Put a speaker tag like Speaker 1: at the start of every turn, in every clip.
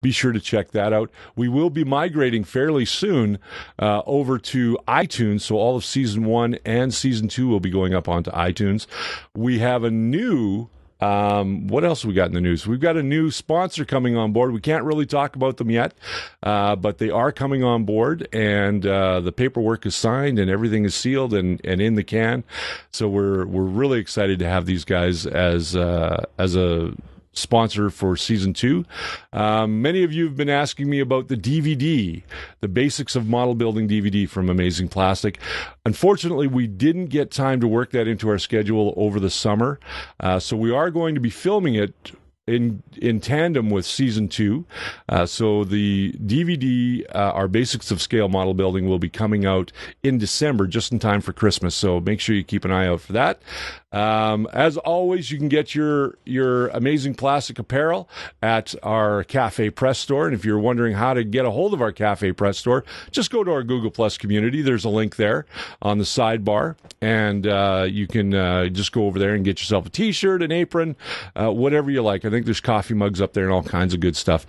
Speaker 1: be sure to check that out. We will be migrating fairly soon over to iTunes, so all of Season 1 and Season 2 will be going up onto iTunes. We have a new... what else have we got in the news? We've got a new sponsor coming on board. We can't really talk about them yet, but they are coming on board, and the paperwork is signed and everything is sealed and in the can. So we're really excited to have these guys as a sponsor for Season 2. Many of you have been asking me about the DVD, the Basics of Model Building DVD from Amazing Plastic. Unfortunately, we didn't get time to work that into our schedule over the summer, so we are going to be filming it in tandem with Season 2. So the DVD, our Basics of Scale Model Building, will be coming out in December, just in time for Christmas. So make sure you keep an eye out for that. As always, you can get your Amazing Plastic apparel at our Cafe Press store. And if you're wondering how to get a hold of our Cafe Press store, just go to our Google Plus community. There's a link there on the sidebar. And you can just go over there and get yourself a T-shirt, an apron, whatever you like. I think there's coffee mugs up there and all kinds of good stuff.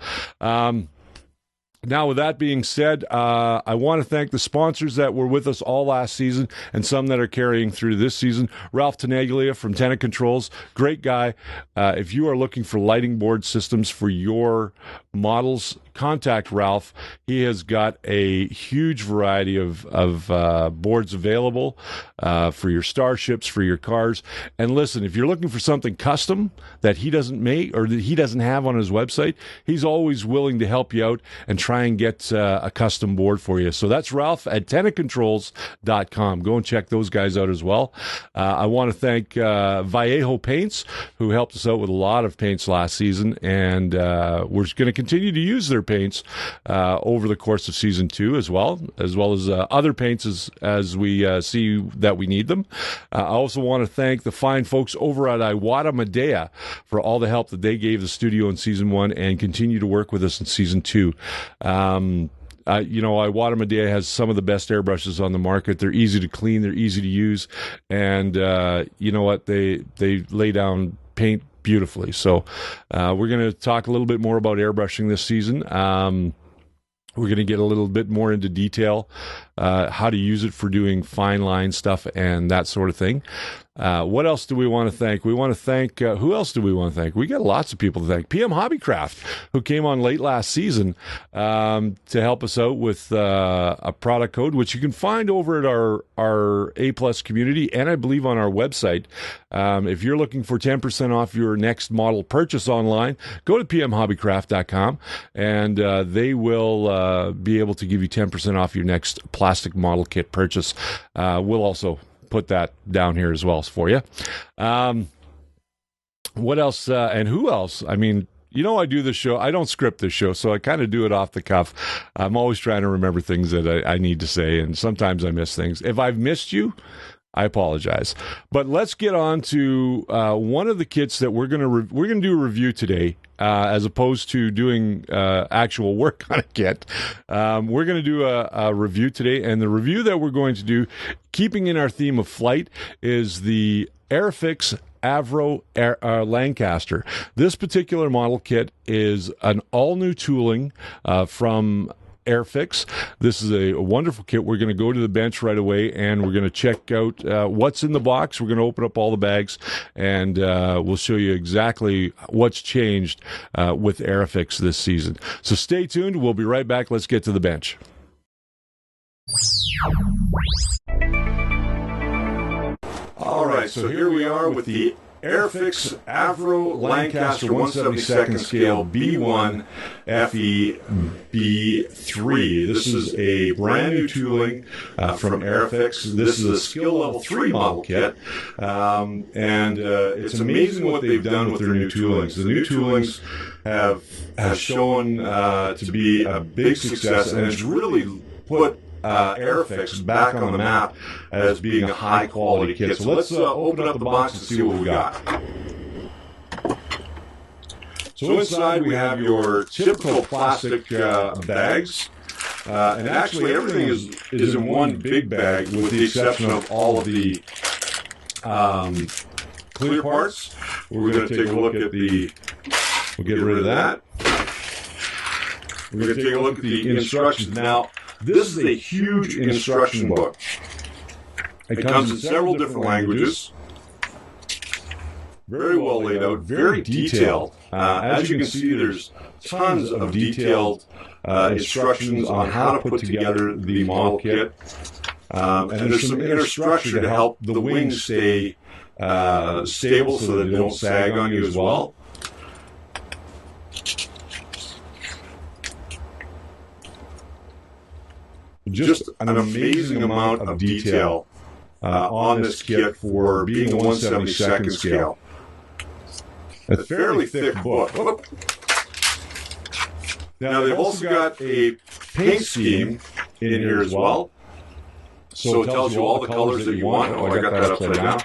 Speaker 1: Now, with that being said, I want to thank the sponsors that were with us all last season and some that are carrying through this season. Ralph Tenaglia from Tenant Controls, great guy. If you are looking for lighting board systems for your models, contact Ralph. He has got a huge variety of boards available for your starships, for your cars. And listen, if you're looking for something custom that he doesn't make or that he doesn't have on his website, he's always willing to help you out and try and get a custom board for you. So that's Ralph at tenantcontrols.com. Go and check those guys out as well. I want to thank Vallejo Paints, who helped us out with a lot of paints last season, and we're going to continue to use their paints over the course of Season 2 as well as other paints as we see that we need them. I also want to thank the fine folks over at Iwata Medea for all the help that they gave the studio in Season 1 and continue to work with us in Season 2. Iwata Medea has some of the best airbrushes on the market. They're easy to clean, they're easy to use, and you know what? They lay down paint beautifully. So we're going to talk a little bit more about airbrushing this season. We're going to get a little bit more into detail, how to use it for doing fine line stuff and that sort of thing. What else do we want to thank? We want to thank, who else do we want to thank? We got lots of people to thank. PM Hobbycraft, who came on late last season to help us out with a product code, which you can find over at our A-Plus community and I believe on our website. If you're looking for 10% off your next model purchase online, go to pmhobbycraft.com and they will be able to give you 10% off your next plastic model kit purchase. We'll also put that down here as well for you. What else and who else? I mean, I do this show. I don't script this show, so I kind of do it off the cuff. I'm always trying to remember things that I need to say, and sometimes I miss things. If I've missed you, I apologize. But let's get on to one of the kits that we're gonna do a review today, as opposed to doing actual work on a kit. We're gonna do a review today, and the review that we're going to do, keeping in our theme of flight, is the Airfix Avro Lancaster. This particular model kit is an all-new tooling from Airfix. This is a wonderful kit. We're going to go to the bench right away and we're going to check out what's in the box. We're going to open up all the bags and we'll show you exactly what's changed with Airfix this season. So stay tuned. We'll be right back. Let's get to the bench. All right, so here we are with the Airfix Avro Lancaster 1/72nd scale B1 FE B3. This is a brand new tooling from Airfix. This is a skill level 3 model kit, and it's amazing what they've done with their new toolings. The new toolings have shown to be a big success, and it's really put Airfix back on the map as being a high quality kit. So let's open up the box and see what we got. So inside we have your typical plastic bags, and actually everything is in one big bag with the exception of all of the clear parts. We're going to take a look at we'll get rid of that.
Speaker 2: we're going to take a look at the instructions. Now, this is a huge instruction book. It comes in several different languages. Very well laid out, very detailed. As you can see, there's tons of detailed instructions on how to put together the model kit. And there's some inner structure to help the wings stay stable so that they don't sag on you as well. Just an amazing amount of detail on this kit for being a 1/72nd scale. A fairly thick book. Now they've also got a paint scheme in here as well. So it tells you all the colors that you want. Oh, I got that upside down.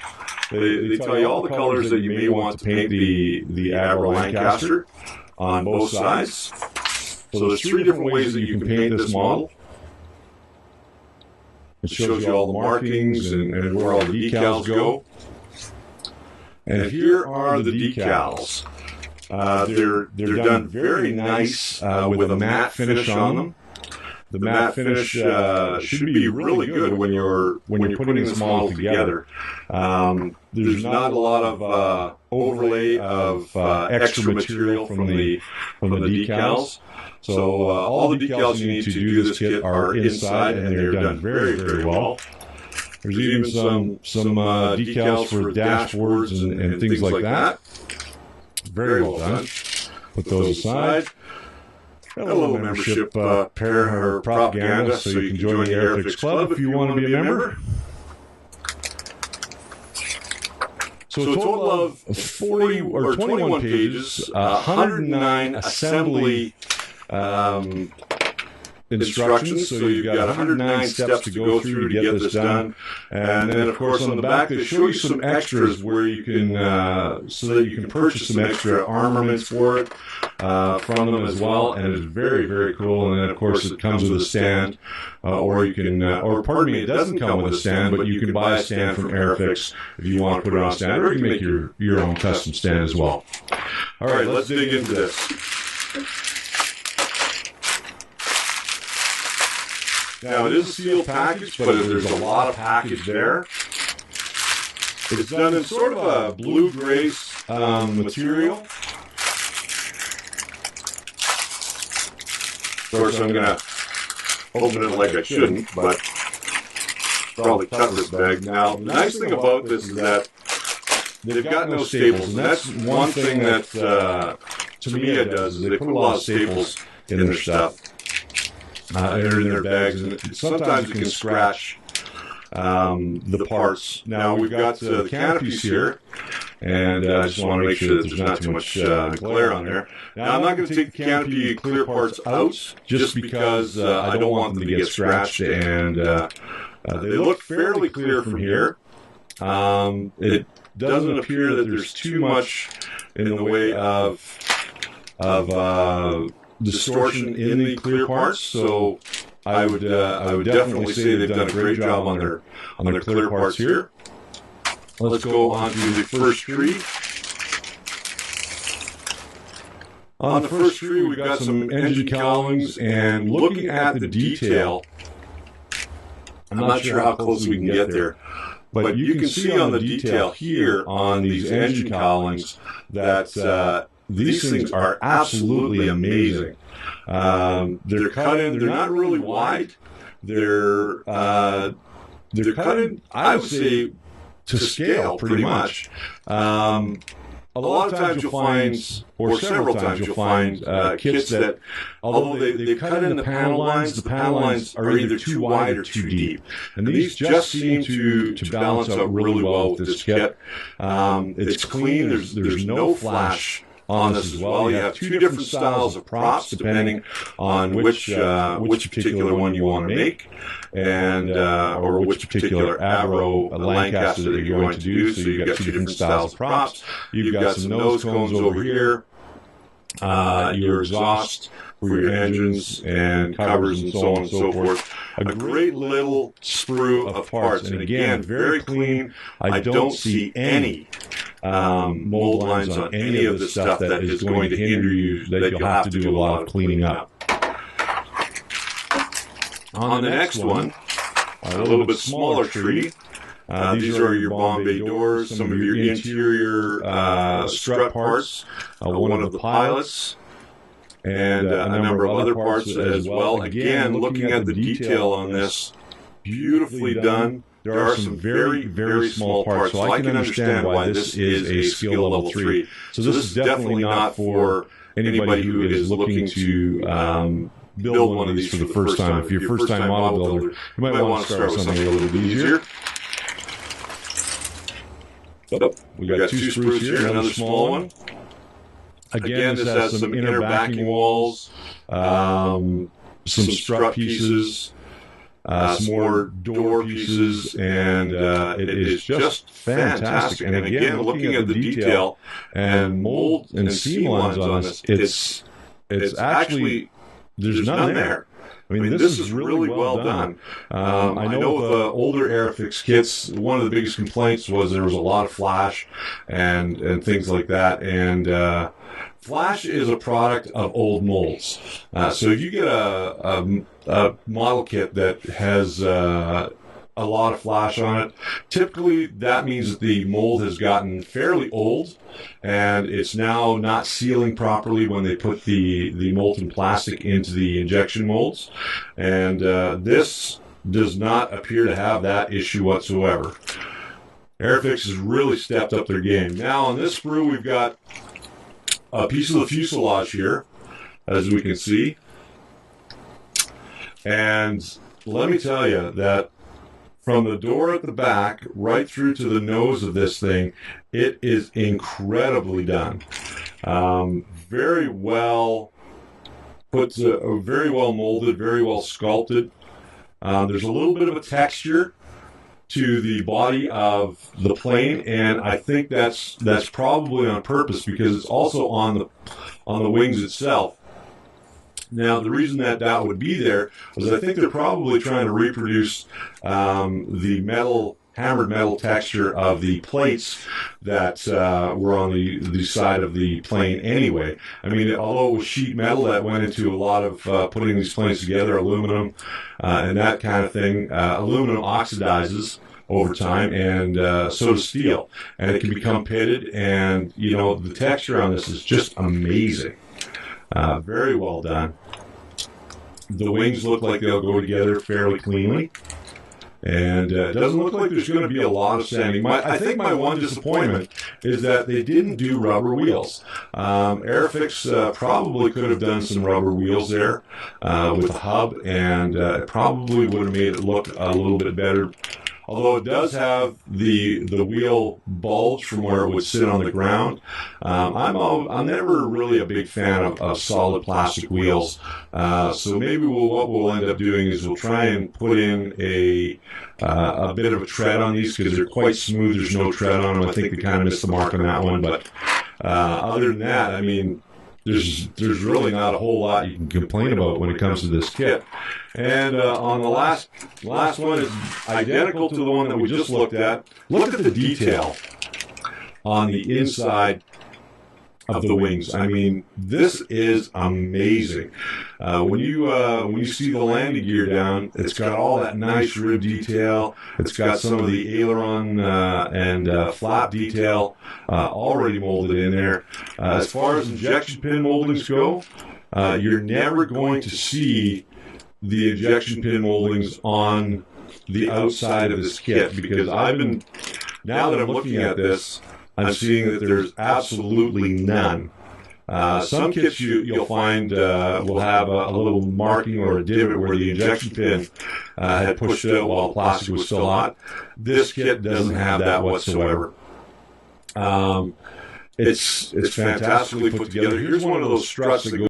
Speaker 2: They tell you all the colors that you may want to paint the Avro Lancaster on both sides. So there's 3 different ways that you can paint this model. It shows you all the markings and where all the decals go. And here are the decals. They're done very nice with a matte finish on them. The matte finish should be really good when you're putting this model together. There's not a lot of overlay of extra material from the decals. So all the decals you need to do this kit are inside, and they're done very, very well. There's even some decals for dashboards and things like that. Very well done. Put those aside. Got a little membership pair or propaganda, so you can join the Airfix Club if you want to be a member. So a total of 40 or 21 pages, 109 assembly instructions. So you've got 109 steps to go through to get this done. And then, of course, on the back, they show you some extras where you can, so that you can purchase some extra armaments for it from them as well. And it's very, very cool. And then, of course, it comes with a stand, or you can, or pardon me, it doesn't come with a stand, but you can buy a stand from Airfix if you want to put it on a stand, or you can make your own custom stand as well. All right, let's dig into this. Now, it is a sealed package, but there's a lot of package there. It's done in sort of a blue-gray material. Of course, I'm going to open it like I shouldn't, but probably cut this bag. Now, the nice thing about this is that they've got no staples, and that's one thing that Tamiya does, is they put a lot of staples in their stuff. They're in their bags, and sometimes you can scratch the parts. Now, we've got the canopies here, and I just want to make sure that there's not too much glare on there. Now, I'm not going to take the canopy clear parts out, just because I don't want them to get scratched, and they look fairly clear from here. It doesn't appear that there's too much in the way of distortion in the clear parts, so I would definitely say they've done a great job on their clear parts here. Let's go on to the first tree. On the first tree, we've got some engine cowlings, and looking at the detail, I'm not sure how close we can get there, but you can see on the detail here on these engine cowlings that these things are absolutely amazing. They're cut in. They're not really wide. They're cut in, I would say, to scale pretty much. A lot of times you'll find, or several times you'll find kits that, although they cut in the panel lines are either too wide or too deep. And these just seem to balance out really well with this kit. It's clean. There's no flash on this as well. You have 2 different styles of props depending on which particular one you want to make, and or which particular Avro Lancaster that you're going to do. So you've got 2 different styles of props. You've got some nose cones over here, your exhaust for your engines and covers and so on and so forth. A great little sprue of parts, and again, very clean. I don't see any mold lines on any of the stuff that is going to hinder you, that you'll have to do a lot of cleaning up. On the next one, a little bit smaller tree. These are your Bombay doors, some of your interior strut parts, one of the pilots, and a number of other parts as well. Again, looking at the detail on this, beautifully done. There are some very, very small parts, so I can understand why this is a skill level 3. So this is definitely not for anybody who is looking to build one of these for the first time. If you're a first-time model builder, you might want to start with something a little bit easier. We got 2 sprues here, another small one. Again, this has some inner backing walls, some strut pieces, some more door pieces, and it is just fantastic. And again, looking at the detail and mold and seam lines on this, it's actually, there's none there. I mean, this is really well done. I know with the older Aerofix kits, one of the biggest complaints was there was a lot of flash and things like that. And flash is a product of old molds. So if you get a model kit that has a lot of flash on it, typically that means that the mold has gotten fairly old and it's now not sealing properly when they put the molten plastic into the injection molds. And this does not appear to have that issue whatsoever. Aerofix has really stepped up their game. Now on this sprue we've got a piece of the fuselage here, as we can see. And let me tell you that from the door at the back right through to the nose of this thing, it is incredibly done. Very well put, very well molded, very well sculpted. There's a little bit of a texture to the body of the plane, and I think that's probably on purpose because it's also on the wings itself. Now, the reason that would be there is I think they're probably trying to reproduce the hammered metal texture of the plates that were on the side of the plane anyway. I mean, although it was sheet metal that went into a lot of putting these planes together, aluminum and that kind of thing, aluminum oxidizes over time, and so does steel. And it can become pitted, and, you know, the texture on this is just amazing. Very well done. The wings look like they'll go together fairly cleanly. And it doesn't look like there's going to be a lot of sanding. I think my one disappointment is that they didn't do rubber wheels. Aerofix probably could have done some rubber wheels there with a hub, and it probably would have made it look a little bit better. Although it does have the wheel bulge from where it would sit on the ground. I'm never really a big fan of solid plastic wheels. So maybe what we'll end up doing is we'll try and put in a bit of a tread on these because they're quite smooth. There's no tread on them. I think they kind of missed the mark on that one. But other than that, I mean, there's really not a whole lot you can complain about when it comes to this kit. And on the last one is identical to the one that we just looked at. Look at the detail on the inside of the wings. I mean, this is amazing. When you see the landing gear down, it's got all that nice rib detail. It's got some of the aileron and flap detail already molded in there. As far as injection pin moldings go, you're never going to see the injection pin moldings on the outside of this kit because now that I'm looking at this, I'm seeing that there's absolutely none. Some kits you'll find will have a little marking or a divot where the injection pin had pushed out while the plastic was still hot. This kit doesn't have that whatsoever. It's fantastically put together. Here's one of those struts that goes